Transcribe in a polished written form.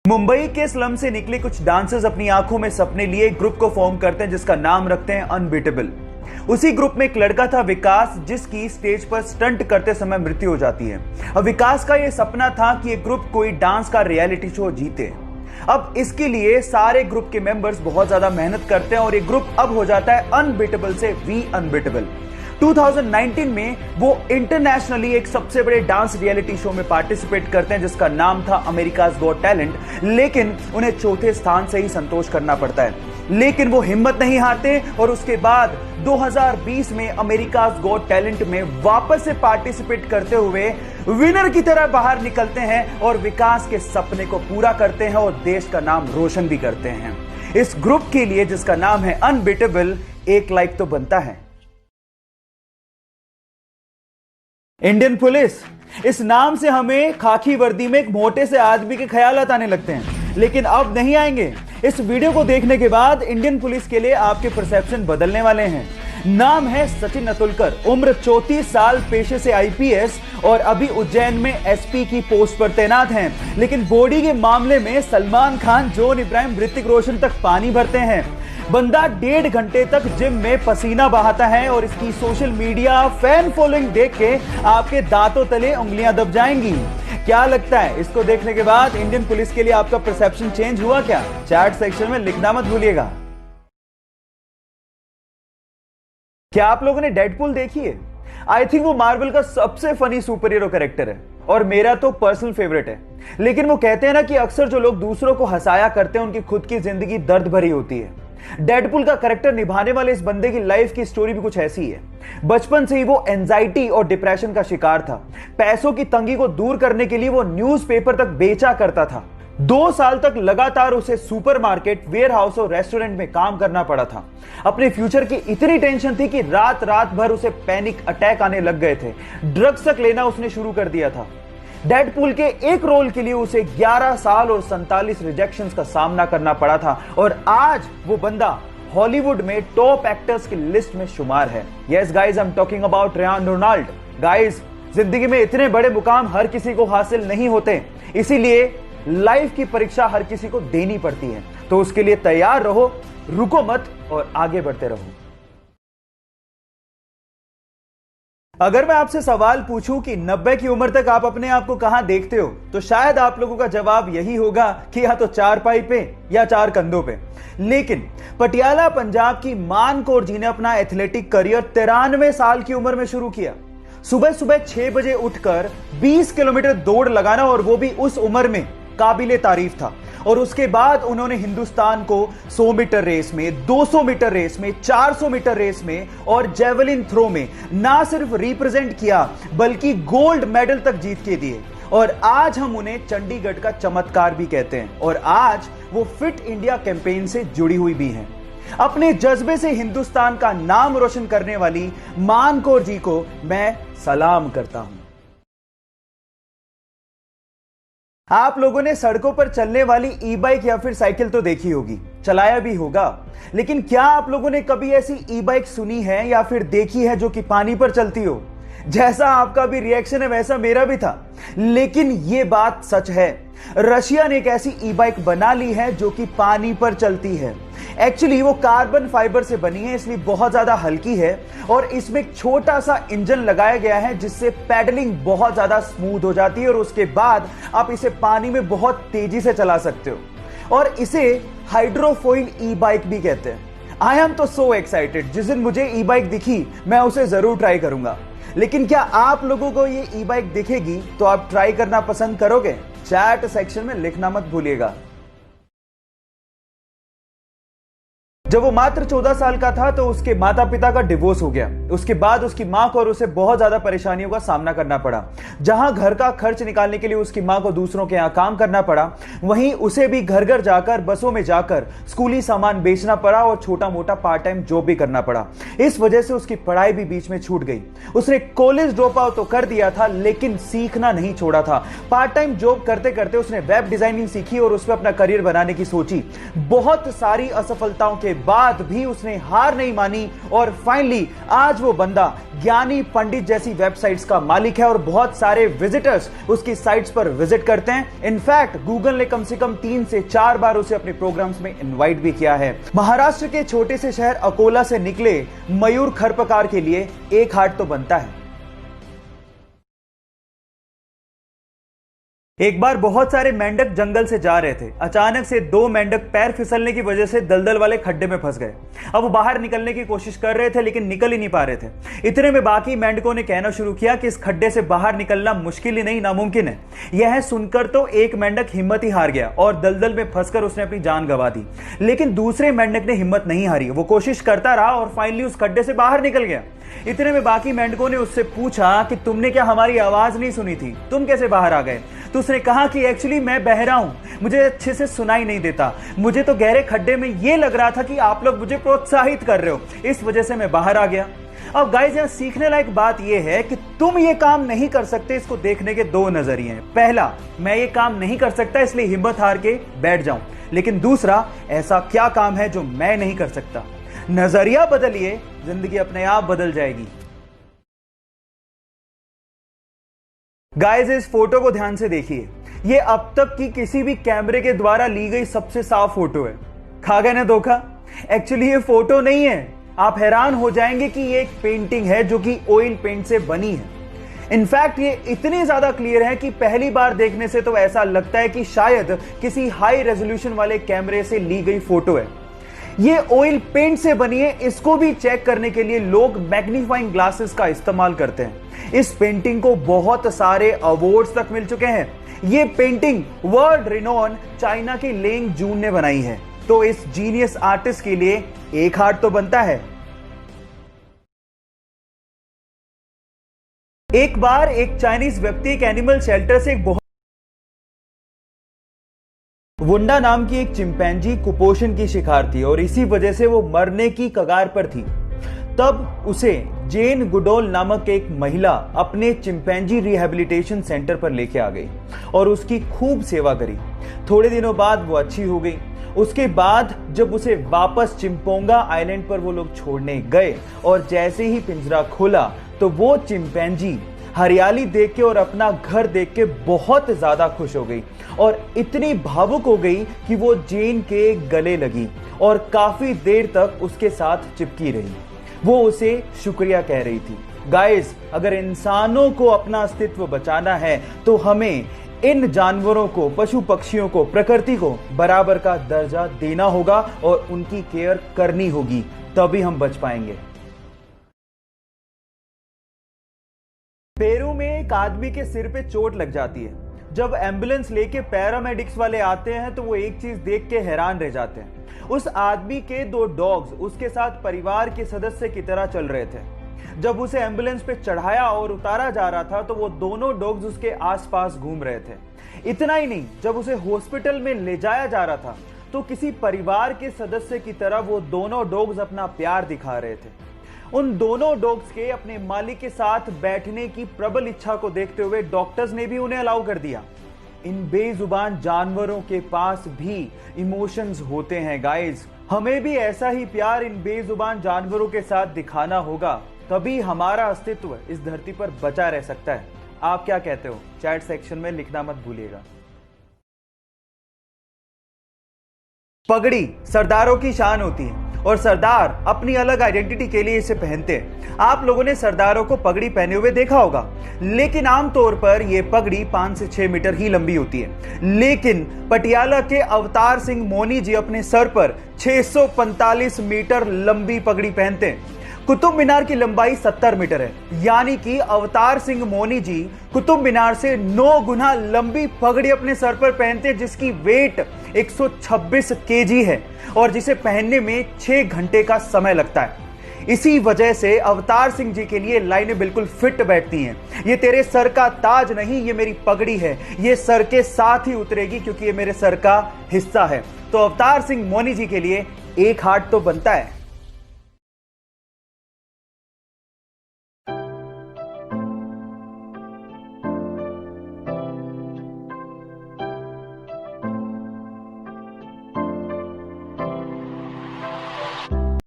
मुंबई के स्लम से निकले कुछ डांसर्स अपनी आंखों में सपने लिए एक ग्रुप को फॉर्म करते हैं जिसका नाम रखते हैं अनबीटेबल। उसी ग्रुप में एक लड़का था विकास, जिसकी स्टेज पर स्टंट करते समय मृत्यु हो जाती है। अब विकास का यह सपना था कि एक ग्रुप कोई डांस का रियलिटी शो जीते। अब इसके लिए सारे ग्रुप के मेंबर्स बहुत ज्यादा मेहनत करते हैं और ये ग्रुप अब हो जाता है अनबीटेबल से वी अनबीटेबल। 2019 में वो इंटरनेशनली एक सबसे बड़े डांस रियलिटी शो में पार्टिसिपेट करते हैं जिसका नाम था अमेरिकाज गॉट टैलेंट, लेकिन उन्हें चौथे स्थान से ही संतोष करना पड़ता है। लेकिन वो हिम्मत नहीं हारते और उसके बाद 2020 में अमेरिकाज गॉट टैलेंट में वापस से पार्टिसिपेट करते हुए विनर की तरह बाहर निकलते हैं और विकास के सपने को पूरा करते हैं और देश का नाम रोशन भी करते हैं। इस ग्रुप के लिए जिसका नाम है अनबीटेबल, एक लाइक तो बनता है। इंडियन पुलिस, इस नाम से हमें खाकी वर्दी में एक मोटे से आदमी के ख्यालात आने लगते हैं, लेकिन अब नहीं आएंगे। इस वीडियो को देखने के बाद इंडियन पुलिस के लिए आपके परसेप्शन बदलने वाले हैं। नाम है सचिन अतुलकर, उम्र 34 साल, पेशे से आईपीएस और अभी उज्जैन में एसपी की पोस्ट पर तैनात हैं। लेकिन बॉडी के मामले में सलमान खान, जॉन इब्राहिम, ऋतिक रोशन तक पानी भरते हैं। बंदा 1.5 घंटे तक जिम में पसीना बहाता है और इसकी सोशल मीडिया फैन फॉलोइंग देख के आपके दांतों तले उंगलियां दब जाएंगी। क्या लगता है, इसको देखने के बाद इंडियन पुलिस के लिए आपका परसेप्शन चेंज हुआ क्या? चैट सेक्शन में लिखना मत भूलिएगा। क्या आप लोगों ने डेडपूल देखी है? आई थिंक वो मार्वल का सबसे फनी सुपर हीरो कैरेक्टर है और मेरा तो पर्सनल फेवरेट है। लेकिन वो कहते हैं ना कि अक्सर जो लोग दूसरों को हंसाया करते हैं उनकी खुद की जिंदगी दर्द भरी होती है। डेडपूल का कैरेक्टर निभाने वाले इस बंदे की लाइफ की स्टोरी भी कुछ ऐसी ही है। बचपन से ही वो एंजाइटी और डिप्रेशन का शिकार था। पैसों की तंगी को दूर करने के लिए वो न्यूज़पेपर तक बेचा करता था। 2 साल तक लगातार उसे सुपरमार्केट, वेयरहाउस और रेस्टोरेंट में काम करना पड़ा था। अपने फ्यूचर की इतनी टेंशन थी कि रात रात भर उसे पैनिक अटैक आने लग गए थे। ड्रग्स तक लेना उसने शुरू कर दिया था। डेडपूल के एक रोल के लिए उसे 11 साल और 47 रिजेक्शंस का सामना करना पड़ा था और आज वो बंदा हॉलीवुड में टॉप एक्टर्स की लिस्ट में शुमार है। Yes guys, I am talking about Ryan Ronald. Guys, जिंदगी में इतने बड़े मुकाम हर किसी को हासिल नहीं होते, इसीलिए लाइफ की परीक्षा हर किसी को देनी पड़ती है। तो उसके लिए तैयार रहो, रुको मत और आगे बढ़ते रहो। अगर मैं आपसे सवाल पूछूं कि 90 की उम्र तक आप अपने आप को कहां देखते हो, तो शायद आप लोगों का जवाब यही होगा कि या तो चारपाई पे या 4 कंधों पे। लेकिन पटियाला पंजाब की मान कौर जी ने अपना एथलेटिक करियर 93 साल की उम्र में शुरू किया। सुबह सुबह 6 बजे उठकर 20 किलोमीटर दौड़ लगाना, और वो भी उस उम्र में, काबिले तारीफ था। और उसके बाद उन्होंने हिंदुस्तान को 100 मीटर रेस में, 200 मीटर रेस में, 400 मीटर रेस में और जेवलिन थ्रो में ना सिर्फ रिप्रेजेंट किया बल्कि गोल्ड मेडल तक जीत के दिए। और आज हम उन्हें चंडीगढ़ का चमत्कार भी कहते हैं और आज वो फिट इंडिया कैंपेन से जुड़ी हुई भी हैं। अपने जज्बे से हिंदुस्तान का नाम रोशन करने वाली मान कौर जी को मैं सलाम करता हूं। आप लोगों ने सड़कों पर चलने वाली ई बाइक या फिर साइकिल तो देखी होगी, चलाया भी होगा, लेकिन क्या आप लोगों ने कभी ऐसी ई बाइक सुनी है या फिर देखी है जो कि पानी पर चलती हो? जैसा आपका भी रिएक्शन है वैसा मेरा भी था। लेकिन यह बात सच है, रशिया ने एक ऐसी ई बाइक बना ली है जो कि पानी पर चलती है। एक्चुअली वो कार्बन फाइबर से बनी है, इसलिए बहुत ज्यादा हल्की है और इसमें एक छोटा सा इंजन लगाया गया है जिससे पैडलिंग बहुत ज्यादा स्मूथ हो जाती है और उसके बाद आप इसे पानी में बहुत तेजी से चला सकते हो और इसे हाइड्रोफोइल ई बाइक भी कहते हैं। आई एम तो सो एक्साइटेड, जिस दिन मुझे ई बाइक दिखी मैं उसे जरूर ट्राई करूंगा। लेकिन क्या आप लोगों को ये ई बाइक दिखेगी तो आप ट्राई करना पसंद करोगे? चैट सेक्शन में लिखना मत भूलिएगा। जब वो मात्र 14 साल का था तो उसके माता पिता का डिवोर्स हो गया। उसके बाद उसकी मां को और उसे बहुत ज्यादा परेशानियों का सामना करना पड़ा। जहां घर का खर्च निकालने के लिए उसकी मां को दूसरों के यहां काम करना पड़ा, वहीं उसे भी घर घर जाकर, बसों में जाकर स्कूली सामान बेचना पड़ा और छोटा मोटा पार्ट टाइम जॉब भी करना पड़ा। इस वजह से उसकी पढ़ाई भी बीच में छूट गई। उसने कॉलेज ड्रॉप आउट तो कर दिया था लेकिन सीखना नहीं छोड़ा था। पार्ट टाइम जॉब करते करते उसने वेब डिजाइनिंग सीखी और उस पर अपना करियर बनाने की सोची। बहुत सारी असफलताओं के बाद भी उसने हार नहीं मानी और फाइनली आज वो बंदा ज्ञानी पंडित जैसी वेबसाइट्स का मालिक है और बहुत सारे विजिटर्स उसकी साइट्स पर विजिट करते हैं। इनफैक्ट गूगल ने कम से कम 3 से 4 बार उसे अपने प्रोग्राम्स में इनवाइट भी किया है। महाराष्ट्र के छोटे से शहर अकोला से निकले मयूर खरपकार के लिए एक हार्ट तो बनता है। एक बार बहुत सारे मेंढक जंगल से जा रहे थे। अचानक से 2 मेंढक पैर फिसलने की वजह से दलदल वाले खड्डे में फंस गए। अब वो बाहर निकलने की कोशिश कर रहे थे लेकिन निकल ही नहीं पा रहे थे। इतने में बाकी मेंढकों ने कहना शुरू किया कि इस खड्डे से बाहर निकलना मुश्किल ही नहीं नामुमकिन है। यह सुनकर तो एक मेंढक हिम्मत ही हार गया और दलदल में फंसकर उसने अपनी जान गंवा दी। लेकिन दूसरे मेंढक ने हिम्मत नहीं हारी, वो कोशिश करता रहा और फाइनली उस खड्डे से बाहर निकल गया। इतने में बाकी मेंढकों ने उससे पूछा कि तुमने क्या हमारी आवाज नहीं सुनी थी, तुम कैसे बाहर आ गए? तो उसने कहा कि एक्चुअली मैं बहरा हूं, मुझे अच्छे से सुनाई नहीं देता, मुझे तो गहरे खड्डे में ये लग रहा था कि आप लोग मुझे प्रोत्साहित कर रहे हो, इस वजह से मैं बाहर आ गया। अब गाइस यहां सीखने लायक बात यह है कि तुम ये काम नहीं कर सकते, इसको देखने के 2 नजरिए हैं। पहला, मैं ये काम नहीं कर सकता इसलिए हिम्मत हार के बैठ जाऊं, लेकिन दूसरा, ऐसा क्या काम है जो मैं नहीं कर सकता? नजरिया बदलिए, जिंदगी अपने आप बदल जाएगी। गाइस इस फोटो को ध्यान से देखिए, ये अब तक की किसी भी कैमरे के द्वारा ली गई सबसे साफ फोटो है। खा गए ना धोखा? एक्चुअली ये फोटो नहीं है, आप हैरान हो जाएंगे कि ये एक पेंटिंग है जो कि ऑयल पेंट से बनी है। इनफैक्ट ये इतनी ज्यादा क्लियर है कि पहली बार देखने से तो ऐसा लगता है कि शायद किसी हाई रेजोल्यूशन वाले कैमरे से ली गई फोटो है। ये ऑयल पेंट से बनी है, इसको भी चेक करने के लिए लोग मैग्नीफाइंग ग्लासेस का इस्तेमाल करते हैं। इस पेंटिंग को बहुत सारे अवार्ड्स तक मिल चुके हैं। ये पेंटिंग वर्ल्ड रिनोन चाइना के लेंग जून ने बनाई है, तो इस जीनियस आर्टिस्ट के लिए एक हार्ट तो बनता है। एक बार एक चाइनीज व्यक्ति एक एनिमल शेल्टर से एक बहुत वुंडा नाम की एक चिंपैंजी कुपोषण की शिकार थी और इसी वजह से वो मरने की कगार पर थी। तब उसे जेन गुडोल नामक एक महिला अपने चिंपैंजी रिहैबिलिटेशन सेंटर पर लेके आ गई और उसकी खूब सेवा करी। थोड़े दिनों बाद वो अच्छी हो गई। उसके बाद जब उसे वापस चिंपोंगा आइलैंड पर वो लोग छोड़ने गए और जैसे ही पिंजरा खोला तो वो चिंपैंजी हरियाली देख के और अपना घर देख के बहुत ज्यादा खुश हो गई और इतनी भावुक हो गई कि वो जेन के गले लगी और काफी देर तक उसके साथ चिपकी रही। वो उसे शुक्रिया कह रही थी। गाइस, अगर इंसानों को अपना अस्तित्व बचाना है तो हमें इन जानवरों को, पशु पक्षियों को, प्रकृति को बराबर का दर्जा देना होगा और उनकी केयर करनी होगी, तभी हम बच पाएंगे। पेरू में एक आदमी के सिर पे चोट लग जाती है। जब एम्बुलेंस लेके पैरामेडिक्स वाले आते हैं तो वो एक चीज देख के हैरान रह जाते हैं। उस आदमी के 2 डॉग्स उसके साथ परिवार के सदस्य की तरह चल रहे थे। जब उसे एम्बुलेंस पे चढ़ाया और उतारा जा रहा था तो वो दोनों डॉग्स उसके आसपास घूम रहे थे। इतना ही नहीं, जब उसे हॉस्पिटल में ले जाया जा रहा था तो किसी परिवार के सदस्य की तरह वो दोनों डॉग्स अपना प्यार दिखा रहे थे। उन दोनों डॉग्स के अपने मालिक के साथ बैठने की प्रबल इच्छा को देखते हुए डॉक्टर्स ने भी उन्हें अलाउ कर दिया। इन बेजुबान जानवरों के पास भी इमोशंस होते हैं गाइस। हमें भी ऐसा ही प्यार इन बेजुबान जानवरों के साथ दिखाना होगा, तभी हमारा अस्तित्व इस धरती पर बचा रह सकता है। आप क्या कहते हो? चैट सेक्शन में लिखना मत भूलिएगा। पगड़ी सरदारों की शान होती है और सरदार अपनी अलग आइडेंटिटी के लिए इसे पहनते हैं। आप लोगों ने सरदारों को पगड़ी पहने हुए देखा होगा, लेकिन आमतौर पर यह पगड़ी 5 से 6 मीटर ही लंबी होती है। लेकिन पटियाला के अवतार सिंह मोनी जी अपने सर पर 645 मीटर लंबी पगड़ी पहनते हैं। कुतुब मीनार की लंबाई 70 मीटर है, यानी कि अवतार सिंह मोनी जी कुतुब मीनार से 9 गुना लंबी पगड़ी अपने सर पर पहनते हैं, जिसकी वेट 126 केजी है और जिसे पहनने में 6 घंटे का समय लगता है। इसी वजह से अवतार सिंह जी के लिए लाइनें बिल्कुल फिट बैठती हैं। ये तेरे सर का ताज नहीं, ये मेरी पगड़ी है, ये सर के साथ ही उतरेगी क्योंकि ये मेरे सर का हिस्सा है। तो अवतार सिंह मोनी जी के लिए एक हार्ट तो बनता है।